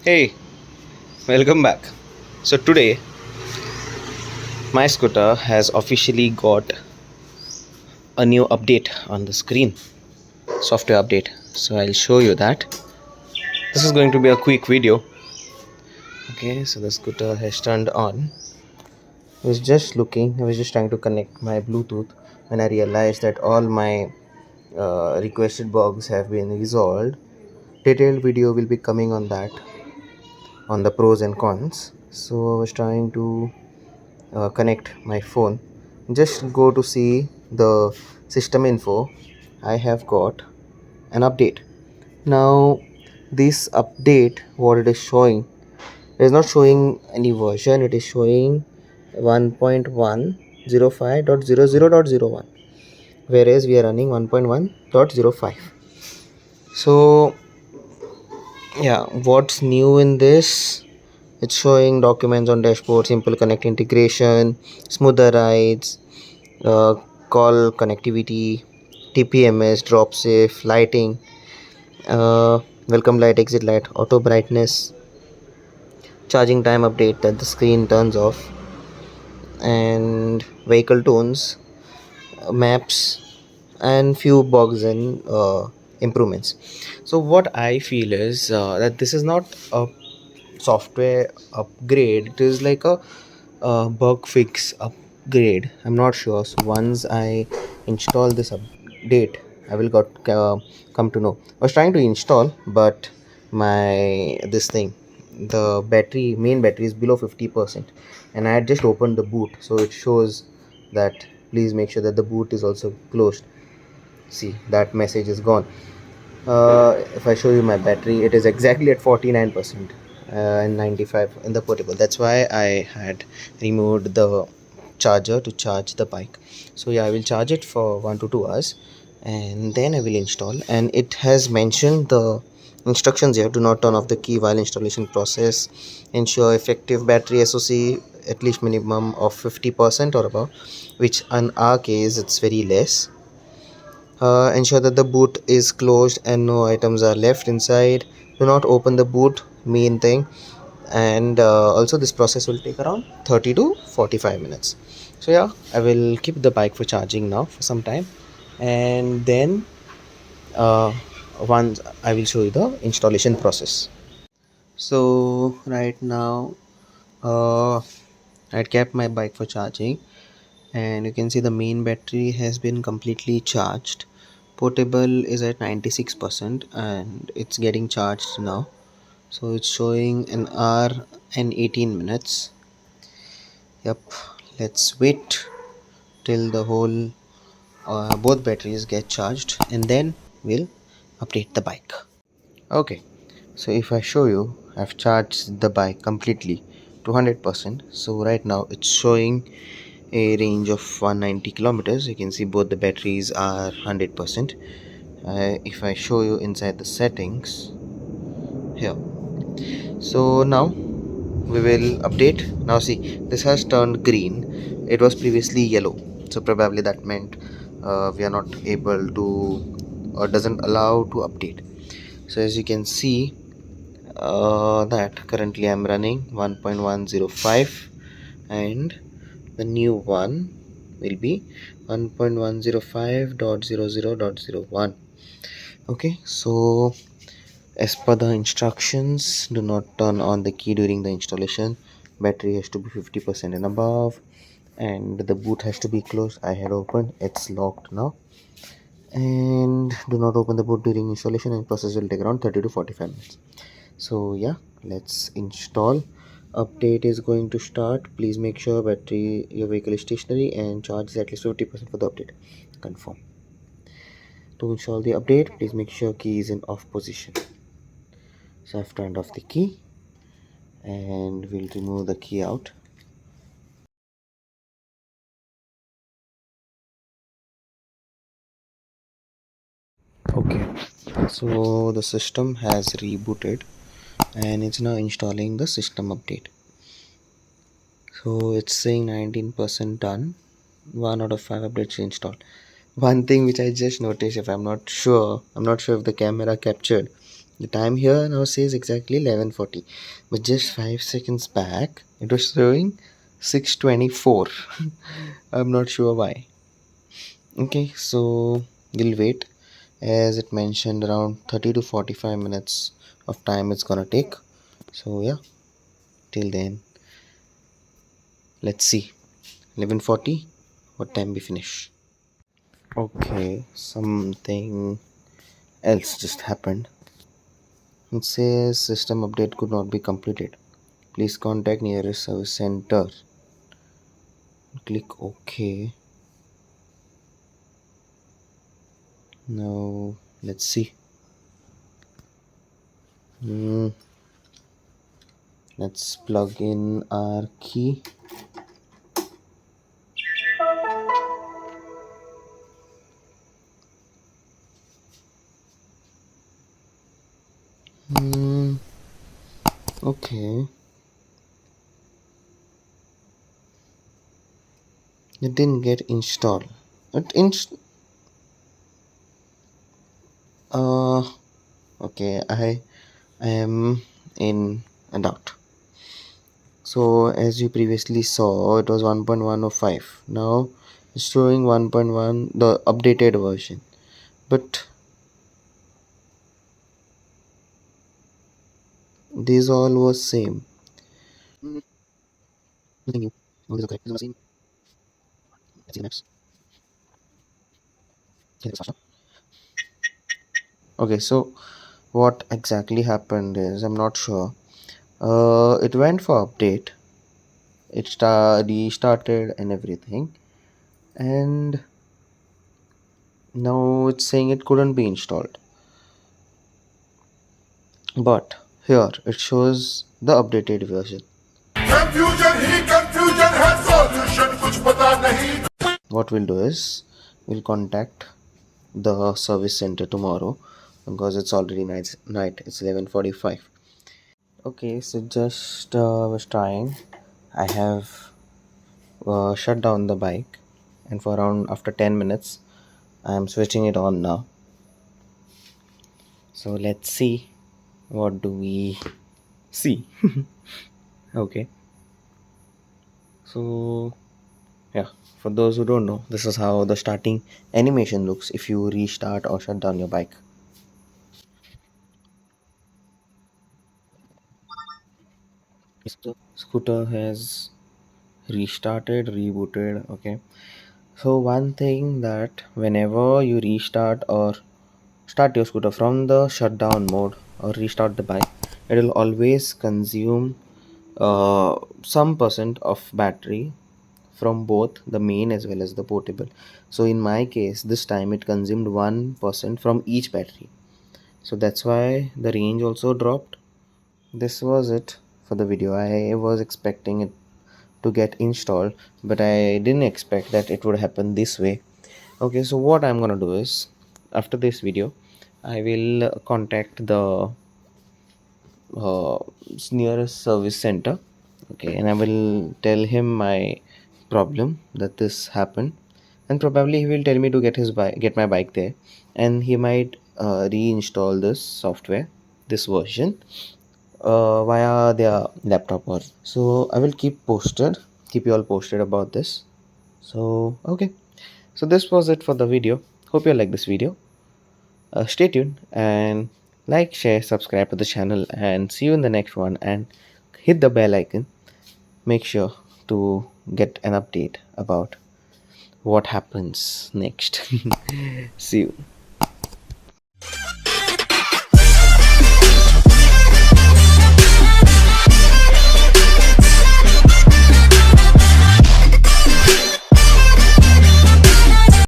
Hey, welcome back. So today my scooter has officially got a new update on the screen, software update. So I'll show you that. This is going to be a quick video. Okay, so the scooter has turned on. I was just trying to connect my Bluetooth when I realized that all my requested bugs have been resolved. Detailed video will be coming on that, on the pros and cons. So I was trying to connect my phone. Just go to see the system info. I have got an update. Now this update, what it is showing, it is not showing any version. It is showing 1.105.00.01, whereas we are running 1.1.05. So yeah, what's new in this? It's showing documents on dashboard, simple connect integration, smoother rides, uh, call connectivity, TPMS, drop safe, lighting, uh, welcome light, exit light, auto brightness, charging time update that the screen turns off, and vehicle tones, maps, and few bugs and improvements. So what I feel is that this is not a software upgrade. It is like a bug fix upgrade. I'm not sure. So once I install this update, I will got come to know. I was trying to install, but my this thing, the main battery is below 50%, and I had just opened the boot, so it shows that please make sure that the boot is also closed. See, that message is gone. If I show you my battery, it is exactly at 49% and 95 in the portable. That's why I had removed the charger to charge the bike. So yeah, I will charge it for 1 to 2 hours, and then I will install. And it has mentioned the instructions here: do not turn off the key while installation process, ensure effective battery SOC at least minimum of 50% or above, which in our case it's very less. Ensure that the boot is closed and no items are left inside. Do not open the boot, main thing. And also this process will take around 30 to 45 minutes. So yeah, I will keep the bike for charging now for some time, and then uh, once I will show you the installation process. So right now I kept my bike for charging, and you can see the main battery has been completely charged. Portable is at 96% and it's getting charged now. So it's showing an hour and 18 minutes. Yep, let's wait till the whole both batteries get charged, and then we'll update the bike. Okay, so if I show you, I've charged the bike completely to 100%. So right now it's showing a range of 190 kilometers. You can see both the batteries are 100%. If I show you inside the settings here, so now we will update. Now see, this has turned green. It was previously yellow, so probably that meant we are not able to, or doesn't allow to update. So as you can see, that currently I'm running 1.105, and the new one will be 1.105.00.01. Okay, so as per the instructions, do not turn on the key during the installation. Battery has to be 50% and above, and the boot has to be closed. I had opened, it's locked now. And do not open the boot during installation, and process will take around 30 to 45 minutes. So yeah, let's install. Update is going to start. Please make sure battery your vehicle is stationary and charge is at least 50% for the update. Confirm. To install the update, please make sure key is in off position. So I've turned off the key, and we'll remove the key out. Okay, so the system has rebooted and it's now installing the system update. So it's saying 19% done, 1 out of 5 updates installed. One thing which I just noticed, if I'm not sure if the camera captured, The time here now says exactly 11:40, but just 5 seconds back it was showing 6:24. I'm not sure why. Okay, so we'll wait, as it mentioned around 30 to 45 minutes of time it's gonna take. So yeah, till then, let's see. 11:40, what time we finish? Okay, something else just happened. It says system update could not be completed. Please contact nearest service center. Click OK. Now let's see. Hmm, let's plug in our key. Okay. It didn't get installed. It uh okay, I am in a doubt. So as you previously saw, it was 1.105. Now it's showing 1.1, the updated version. But these all was same. Mm, Nothing new. All these are correct. This is the same. Let's see the maps. Yeah, it's faster. Okay, so what exactly happened is I'm not sure. It went for update. It restarted and everything, and now it's saying it couldn't be installed. But here it shows the updated version. Confusion he confusion है solution कुछ पता नहीं. What we'll do is we'll contact the service center tomorrow, because it's already night. It's 11:45. Okay, so just was trying. I have shut down the bike, and for around after 10 minutes I'm switching it on now. So let's see, what do we see. Okay, so yeah, for those who don't know, this is how the starting animation looks if you restart or shut down your bike. The scooter has restarted, rebooted. Okay, so one thing, that whenever you restart or start your scooter from the shutdown mode or restart the bike, it will always consume some percent of battery from both the main as well as the portable. So in my case, this time it consumed 1% from each battery, so that's why the range also dropped. This was it for the video. I was expecting it to get installed, but I didn't expect that it would happen this way. Okay, so what I'm gonna do is, after this video I will contact the uh, nearest service center. Okay, and I will tell him my problem, that this happened, and probably he will tell me to get my bike there, and he might reinstall this software, this version, via their laptop. Or so I will keep you all posted about this. So okay, so this was it for the video. Hope you like this video. Stay tuned and like, share, subscribe to the channel, and see you in the next one, and hit the bell icon. Make sure to get an update about what happens next. See you.